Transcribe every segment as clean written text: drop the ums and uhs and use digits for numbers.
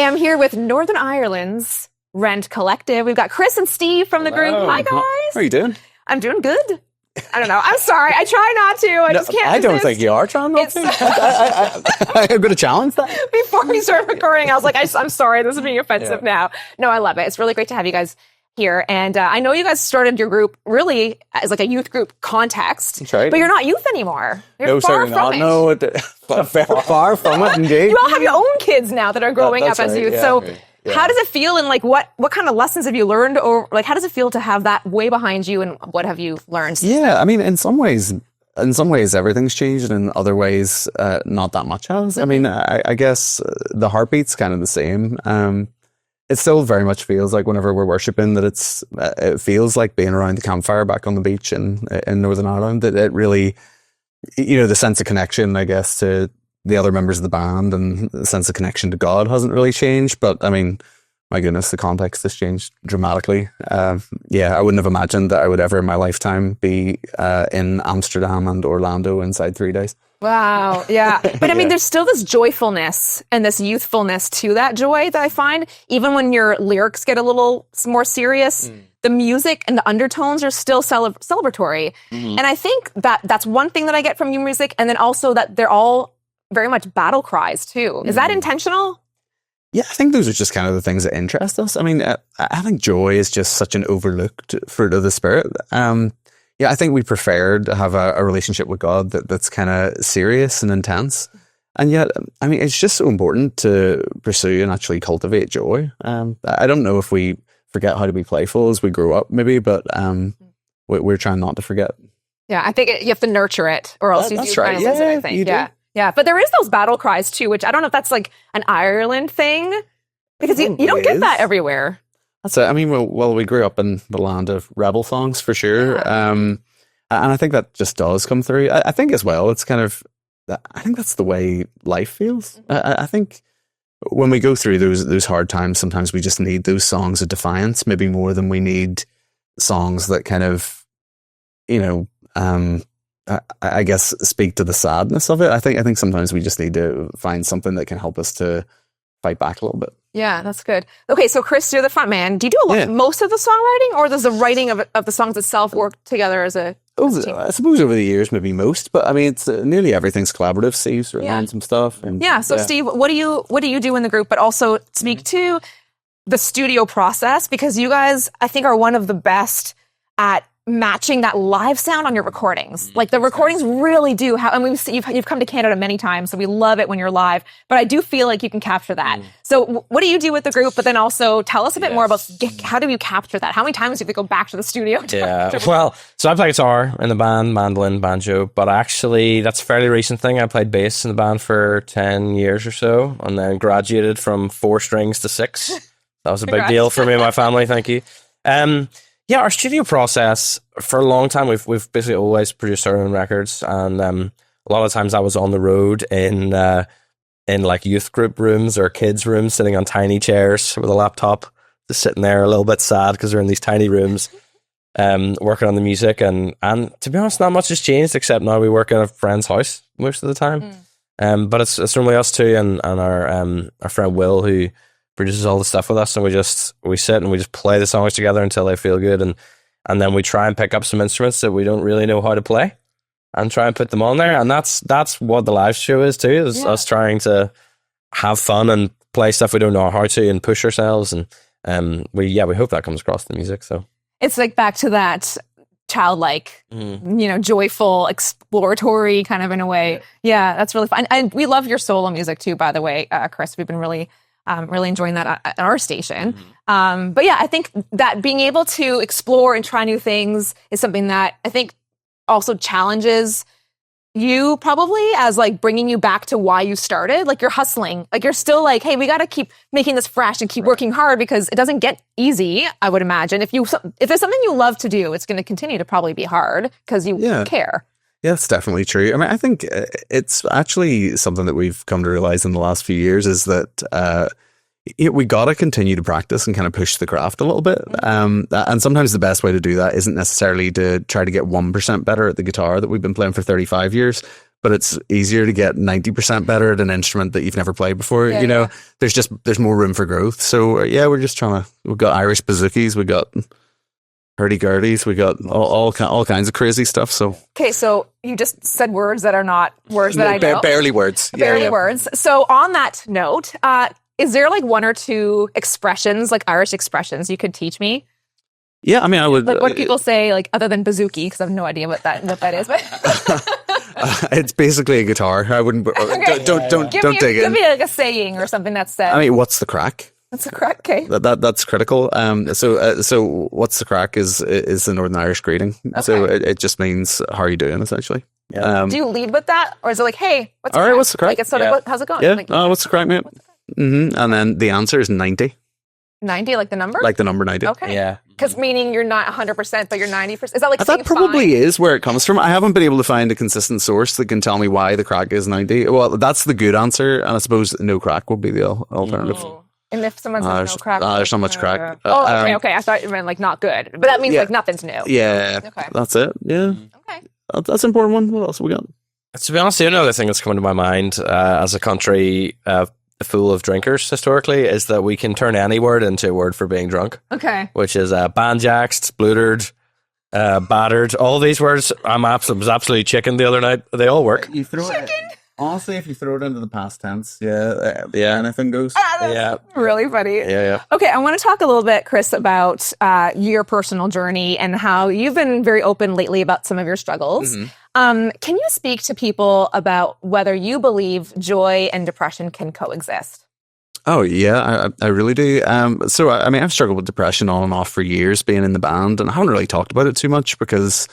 am here with Northern Ireland's Rend Collective. We've got Chris and Steve from the group. Hi, guys. How are you doing? I'm doing good. I don't know. I'm sorry. I try not to. I just can't. I don't think you are trying not to. I'm going to challenge that. Before we started recording, I was like, I'm sorry. This is being offensive now. No, I love it. It's really great to have you guys here. And I know you guys started your group really as like a youth group context. That's right. But you're not youth anymore. You're No, far certainly from not. it. No, far from it, indeed. You all have your own kids now that are growing up as youth. Yeah. So Yeah. how does it feel, and like what kind of lessons have you learned, or like how does it feel to have that way behind you, and what have you learned? Yeah, I mean, in some ways everything's changed, and in other ways not that much has. I mean, I guess the heartbeat's kind of the same. It still very much feels like whenever we're worshipping that it feels like being around the campfire back on the beach in Northern Ireland. That it really, the sense of connection, I guess, to the other members of the band and the sense of connection to God hasn't really changed. But I mean, my goodness, the context has changed dramatically. I wouldn't have imagined that I would ever in my lifetime be in Amsterdam and Orlando inside 3 days. Wow. Yeah. But I mean, there's still this joyfulness and this youthfulness to that joy that I find, even when your lyrics get a little more serious, the music and the undertones are still celebratory. Mm-hmm. And I think that's one thing that I get from your music. And then also that they're all very much battle cries too. Is that intentional? Yeah, I think those are just kind of the things that interest us. I mean, I think joy is just such an overlooked fruit of the Spirit. I think we prefer to have a relationship with God that's kind of serious and intense. And yet, I mean, it's just so important to pursue and actually cultivate joy. I don't know if we forget how to be playful as we grow up, maybe, but we're trying not to forget. Yeah, I think you have to nurture it, or else that's you right. kind of lose it, I think. You do. Yeah, but there is those battle cries too, which I don't know if that's like an Ireland thing, because you don't get that everywhere. That's it. I mean, well, we grew up in the land of rebel songs for sure. Yeah. And I think that just does come through. I think as well, it's kind of, I think that's the way life feels. I think when we go through those hard times, sometimes we just need those songs of defiance, maybe more than we need songs that kind of, I guess speak to the sadness of it. I think sometimes we just need to find something that can help us to fight back a little bit. Yeah, that's good. Okay, so Chris, you're the front man. Do you do most of the songwriting, or does the writing of the songs itself work together as a team? I suppose over the years, maybe most, but I mean, it's nearly everything's collaborative. Steve's written on some stuff. And, Steve, what do you do in the group? But also speak to the studio process, because you guys, I think, are one of the best at matching that live sound on your recordings. Like the recordings really do have, and you've come to Canada many times, so we love it when you're live, but I do feel like you can capture that. So what do you do with the group? But then also tell us a bit more about how do you capture that? How many times do you have to go back to the studio? So I play guitar in the band, mandolin, banjo, but actually that's a fairly recent thing. I played bass in the band for 10 years or so, and then graduated from 4 strings to 6. That was a big deal for me and my family. Thank you. Our studio process, for a long time, we've basically always produced our own records, and a lot of times I was on the road in like youth group rooms or kids' rooms, sitting on tiny chairs with a laptop, just sitting there a little bit sad because we're in these tiny rooms, working on the music, and to be honest, not much has changed except now we work in a friend's house most of the time. But it's normally us two and our friend Will, who produces all the stuff with us, and we sit and we just play the songs together until they feel good, and then we try and pick up some instruments that we don't really know how to play and try and put them on there. And that's what the live show is too, is us trying to have fun and play stuff we don't know how to and push ourselves, and we hope that comes across the music. So it's like back to that childlike, joyful, exploratory kind of, in a way. Yeah, that's really fun. And we love your solo music too, by the way, Chris. We've been really enjoying that at our station. But yeah, I think that being able to explore and try new things is something that I think also challenges you, probably, as like bringing you back to why you started. Like you're hustling, like you're still like, hey, we got to keep making this fresh and keep working hard, because it doesn't get easy, I would imagine. If there's something you love to do, it's going to continue to probably be hard because you care. Yeah, that's definitely true. I mean, I think it's actually something that we've come to realize in the last few years is that we got to continue to practice and kind of push the craft a little bit. And sometimes the best way to do that isn't necessarily to try to get 1% better at the guitar that we've been playing for 35 years, but it's easier to get 90% better at an instrument that you've never played before. Yeah, you know, yeah. there's more room for growth. So we're just we've got Irish bazookies, we got hurdy-gurdies, we got all kinds of crazy stuff. So Okay, so you just said words that are not words that I know. barely words. Barely words. So on that note, is there like one or two expressions, like Irish expressions, you could teach me? Yeah, I mean, I would. Like what do people say, like other than bazooki, because I have no idea what that is. But it's basically a guitar. I wouldn't. Okay. Don't dig Give in. me like a saying or something that's said. I mean, what's the crack? That's correct. Okay. That's critical. So what's the crack is the Northern Irish greeting. Okay. So it just means how are you doing, essentially. Yeah. Do you lead with that, or is it like, hey, what's the All right, crack? what's the crack? Like it's sort Yeah. of how's it going? Yeah. Like, What's the crack, mate? And then the answer is 90, 90, like the number? like the number 90. Okay. Yeah. Because meaning you're not 100%, but you're 90%. Is that like saying That probably fine? is where it comes from. I haven't been able to find a consistent source that can tell me why the crack is 90. Well, that's the good answer, and I suppose no crack would be the alternative. Oh. And if someone says no crack, there's not much crack. Okay. I thought you meant like not good, but that means Yeah. like nothing's new. Yeah, Okay. that's it. Yeah, Okay. that's an important one. What else have we got? To be honest, the only other thing that's coming to my mind as a country full of drinkers historically is that we can turn any word into a word for being drunk, Okay. which is banjaxed, blootered, battered. All these words, was absolutely chicken the other night. They all work. You throw it. Honestly, if you throw it into the past tense, anything goes. Yeah. Really funny. Yeah. Okay, I want to talk a little bit, Chris, about your personal journey and how you've been very open lately about some of your struggles. Mm-hmm. Can you speak to people about whether you believe joy and depression can coexist? Oh yeah, I really do. So I mean, I've struggled with depression on and off for years, being in the band, and I haven't really talked about it too much because,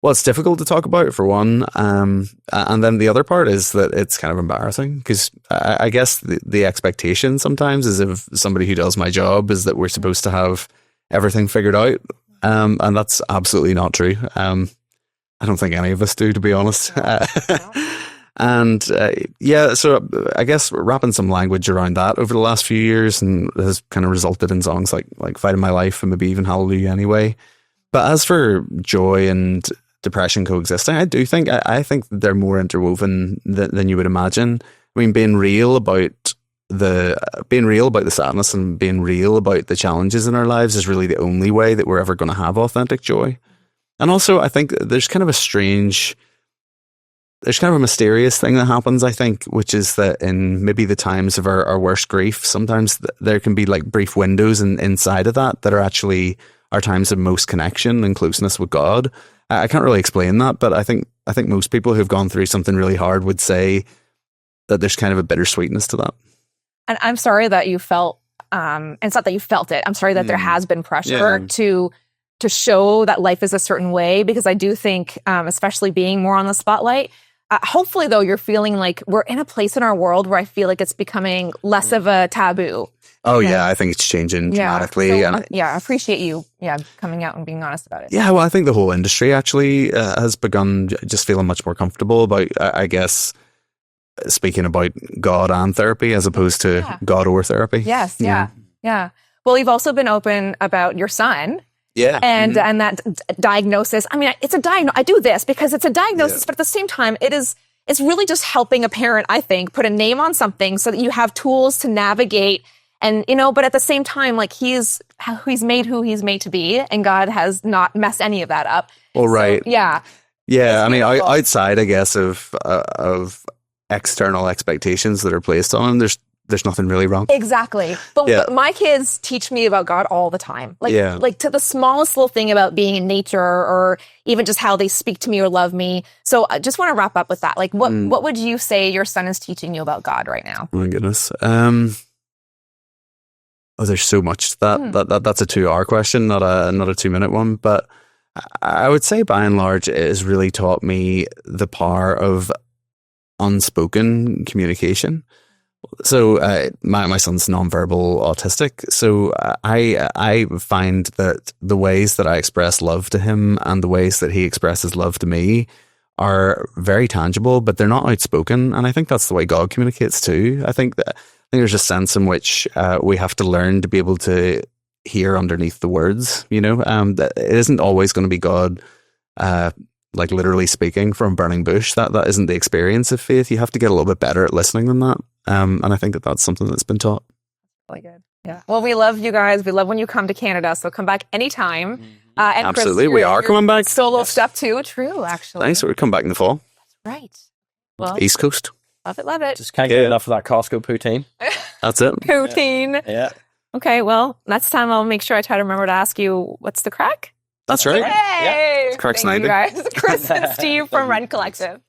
well, it's difficult to talk about for one, and then the other part is that it's kind of embarrassing because I guess the expectation sometimes is of somebody who does my job is that we're supposed to have everything figured out, and that's absolutely not true. I don't think any of us do, to be honest. And so I guess wrapping some language around that over the last few years and has kind of resulted in songs like Fight in My Life and maybe even Hallelujah Anyway. But as for joy and depression coexisting, I do think I think they're more interwoven than you would imagine. I mean, being real about the sadness and being real about the challenges in our lives is really the only way that we're ever going to have authentic joy. And also, I think there's kind of a mysterious thing that happens, I think, which is that in maybe the times of our worst grief, sometimes there can be like brief windows inside of that are actually our times of most connection and closeness with God. I can't really explain that, but I think most people who've gone through something really hard would say that there's kind of a bittersweetness to that. And I'm sorry that you felt, it's not that you felt it. I'm sorry that there has been pressure to show that life is a certain way, because I do think, especially being more on the spotlight, hopefully though, you're feeling like we're in a place in our world where I feel like it's becoming less of a taboo. Oh yeah, I think it's changing dramatically. So, I appreciate you, coming out and being honest about it. Yeah, well, I think the whole industry actually has begun just feeling much more comfortable about, I guess, speaking about God and therapy as opposed to God or therapy. Yes, yeah. Well, you've also been open about your son. Yeah. And that diagnosis. I mean, it's a I do this because it's a diagnosis, but at the same time, it's really just helping a parent, I think, put a name on something so that you have tools to navigate. And, but at the same time, like he's made who he's made to be, and God has not messed any of that up. Well, right. So, yeah. Yeah. I mean, outside, I guess, of external expectations that are placed on him, there's nothing really wrong. Exactly. But my kids teach me about God all the time. Like to the smallest little thing about being in nature, or even just how they speak to me or love me. So I just want to wrap up with that. Like what would you say your son is teaching you about God right now? Oh my goodness. There's so much to that. That's a 2-hour question, not a 2-minute one. But I would say by and large, it has really taught me the power of unspoken communication. So my son's nonverbal autistic. So I find that the ways that I express love to him and the ways that he expresses love to me are very tangible, but they're not outspoken. And I think that's the way God communicates too. I think there's a sense in which we have to learn to be able to hear underneath the words. That it isn't always going to be God like literally speaking from burning bush. That isn't the experience of faith. You have to get a little bit better at listening than that. And I think that that's something that's been taught. Really good. Yeah. Well, we love you guys. We love when you come to Canada. So come back anytime. And Absolutely. Chris, We are coming back. Solo stuff too. True, actually. Nice. We'll come back in the fall. Right. Well, East Coast. love it. Love it. Just can't get enough of that Costco poutine. That's it. Poutine. Yeah. Okay. Well, next time I'll make sure I try to remember to ask you what's the crack. That's right. Yay! Crack's Thank you 90. guys. Chris and Steve from Rend Collective.